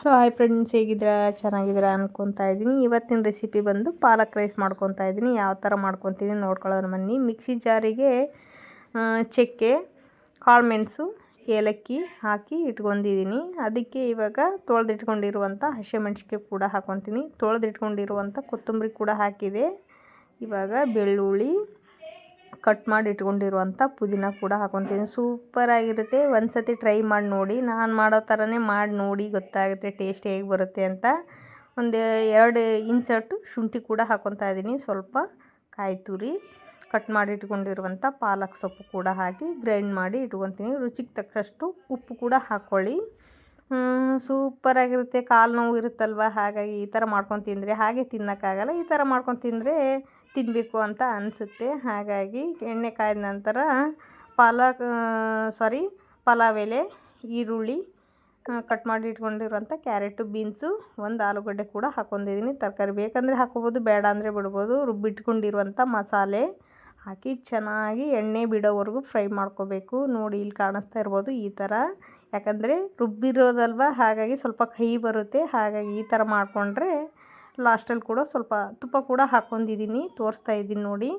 Hello hi friends, ಹೇಗಿದ್ದೀರಾ? ಚೆನ್ನಾಗಿದ್ದೀರಾ ಅನ್ಕೊತಾ ಇದ್ದೀನಿ. ಇವತ್ತಿನ ರೆಸಿಪಿ ಬಂದು ಪಾಲಕ್ ರೈಸ್ ಮಾಡ್ಕೊತಾ ಇದ್ದೀನಿ. ಯಾವ ಥರ ಮಾಡ್ಕೊತೀನಿ ನೋಡ್ಕೊಳ್ಳೋಣ ಬನ್ನಿ. ಮಿಕ್ಸಿ ಜಾರಿಗೆ ಚಕ್ಕೆ, ಕಾಳು ಮೆಣಸು, ಏಲಕ್ಕಿ ಹಾಕಿ ಇಟ್ಕೊಂಡಿದ್ದೀನಿ. ಅದಕ್ಕೆ ಇವಾಗ ತೊಳೆದಿಟ್ಕೊಂಡಿರುವಂಥ ಹಸಿಮೆಣ್ಸಿಕಾಯಿ ಕೂಡ ಹಾಕ್ಕೊತೀನಿ. ತೊಳೆದಿಟ್ಕೊಂಡಿರುವಂಥ ಕೊತ್ತಂಬರಿ ಕೂಡ ಹಾಕಿದೆ. ಇವಾಗ ಬೆಳ್ಳುಳ್ಳಿ, ಕಟ್ ಮಾಡಿ ಇಟ್ಕೊಂಡಿರುವಂಥ ಪುದೀನ ಕೂಡ ಹಾಕ್ಕೊತೀನಿ. ಸೂಪರಾಗಿರುತ್ತೆ. ಒಂದು ಸತಿ ಟ್ರೈ ಮಾಡಿ ನೋಡಿ. ನಾನು ಮಾಡೋ ಥರನೇ ಮಾಡಿ ನೋಡಿ, ಗೊತ್ತಾಗುತ್ತೆ ಟೇಸ್ಟ್ ಹೇಗೆ ಬರುತ್ತೆ ಅಂತ. ಒಂದು 2 ಇಂಚಟ್ಟು ಶುಂಠಿ ಕೂಡ ಹಾಕ್ಕೊತಾ ಇದ್ದೀನಿ. ಸ್ವಲ್ಪ ಕಾಯಿ ತುರಿ, ಕಟ್ ಮಾಡಿ ಇಟ್ಕೊಂಡಿರುವಂಥ ಪಾಲಕ್ ಸೊಪ್ಪು ಕೂಡ ಹಾಕಿ ಗ್ರೈಂಡ್ ಮಾಡಿ ಇಟ್ಕೊತೀನಿ. ರುಚಿಗೆ ತಕ್ಕಷ್ಟು ಉಪ್ಪು ಕೂಡ ಹಾಕ್ಕೊಳ್ಳಿ. ಸೂಪರಾಗಿರುತ್ತೆ. ಕಾಲು ನೋವು ಇರುತ್ತಲ್ವ, ಹಾಗಾಗಿ ಈ ಥರ ಮಾಡ್ಕೊಂಡು ತಿಂದರೆ ಹಾಗೆ ತಿನ್ನೋಕ್ಕಾಗಲ್ಲ. ಈ ಥರ ಮಾಡ್ಕೊಂಡು ತಿಂದರೆ ತಿನ್ನಬೇಕು ಅಂತ ಅನಿಸುತ್ತೆ. ಹಾಗಾಗಿ ಎಣ್ಣೆ ಕಾಯ್ದ ನಂತರ ಪಲಾವ್ ಎಲೆ, ಈರುಳ್ಳಿ, ಕಟ್ ಮಾಡಿ ಇಟ್ಕೊಂಡಿರುವಂಥ ಕ್ಯಾರೆಟು, ಬೀನ್ಸು, ಒಂದು ಆಲೂಗಡ್ಡೆ ಕೂಡ ಹಾಕ್ಕೊಂಡಿದ್ದೀನಿ. ತರಕಾರಿ ಬೇಕಂದರೆ ಹಾಕ್ಕೋಬೋದು, ಬೇಡ ಅಂದರೆ ಬಿಡ್ಬೋದು. ರುಬ್ಬಿಟ್ಕೊಂಡಿರುವಂಥ ಮಸಾಲೆ ಹಾಕಿ ಚೆನ್ನಾಗಿ ಎಣ್ಣೆ ಬಿಡೋವರೆಗೂ ಫ್ರೈ ಮಾಡ್ಕೋಬೇಕು. ನೋಡಿ, ಇಲ್ಲಿ ಕಾಣಿಸ್ತಾ ಇರ್ಬೋದು ಈ ಥರ. ಯಾಕಂದರೆ ರುಬ್ಬಿರೋದಲ್ವ, ಹಾಗಾಗಿ ಸ್ವಲ್ಪ ಕಹಿ ಬರುತ್ತೆ. ಹಾಗಾಗಿ ಈ ಥರ ಮಾಡಿಕೊಂಡ್ರೆ ಲಾಸ್ಟಲ್ಲಿ ಕೂಡ ಸ್ವಲ್ಪ ತುಪ್ಪ ಕೂಡ ಹಾಕ್ಕೊಂಡಿದ್ದೀನಿ, ತೋರಿಸ್ತಾ ಇದ್ದೀನಿ ನೋಡಿ.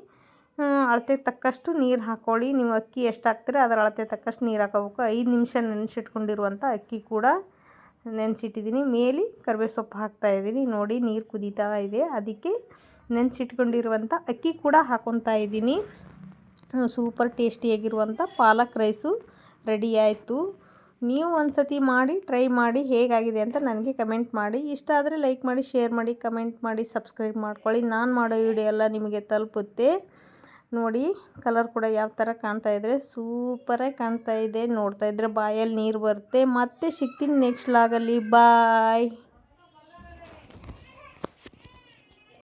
ಅಳತೆ ತಕ್ಕಷ್ಟು ನೀರು ಹಾಕ್ಕೊಳ್ಳಿ. ನೀವು ಅಕ್ಕಿ ಎಷ್ಟು ಹಾಕ್ತೀರ ಅದರ ಅಳತೆ ತಕ್ಕಷ್ಟು ನೀರು ಹಾಕೋಬೇಕು. 5 ನಿಮಿಷ ನೆನೆಸಿಟ್ಕೊಂಡಿರುವಂಥ ಅಕ್ಕಿ ಕೂಡ ನೆನೆಸಿಟ್ಟಿದ್ದೀನಿ. ಮೇಲೆ ಕರಿಬೇವು ಸೊಪ್ಪು ಹಾಕ್ತಾಯಿದ್ದೀನಿ. ನೋಡಿ, ನೀರು ಕುದೀತಾ ಇದೆ. ಅದಕ್ಕೆ ನೆನೆಸಿಟ್ಕೊಂಡಿರುವಂಥ ಅಕ್ಕಿ ಕೂಡ ಹಾಕ್ಕೊತಾ ಇದ್ದೀನಿ. ಸೂಪರ್ ಟೇಸ್ಟಿಯಾಗಿರುವಂಥ ಪಾಲಕ್ ರೈಸು ರೆಡಿ ಆಯಿತು. ನೀವು ಒಂದು ಸತಿ ಮಾಡಿ ಟ್ರೈ ಮಾಡಿ ಹೇಗಾಗಿದೆ ಅಂತ ನನಗೆ ಕಮೆಂಟ್ ಮಾಡಿ. ಇಷ್ಟ ಆದರೆ ಲೈಕ್ ಮಾಡಿ, ಶೇರ್ ಮಾಡಿ, ಕಮೆಂಟ್ ಮಾಡಿ, ಸಬ್ಸ್ಕ್ರೈಬ್ ಮಾಡ್ಕೊಳ್ಳಿ. ನಾನು ಮಾಡೋ ವಿಡಿಯೋ ಎಲ್ಲ ನಿಮಗೆ ತಲುಪುತ್ತೆ. ನೋಡಿ, ಕಲರ್ ಕೂಡ ಯಾವ ಥರ ಕಾಣ್ತಾ ಇದ್ದರೆ ಸೂಪರಾಗಿ ಕಾಣ್ತಾ ಇದೆ. ನೋಡ್ತಾ ಇದ್ದರೆ ಬಾಯಲ್ಲಿ ನೀರು ಬರುತ್ತೆ. ಮತ್ತೆ ಸಿಗ್ತೀನಿ ನೆಕ್ಸ್ಟ್ ವ್ಲಾಗಲ್ಲಿ. ಬಾಯ್.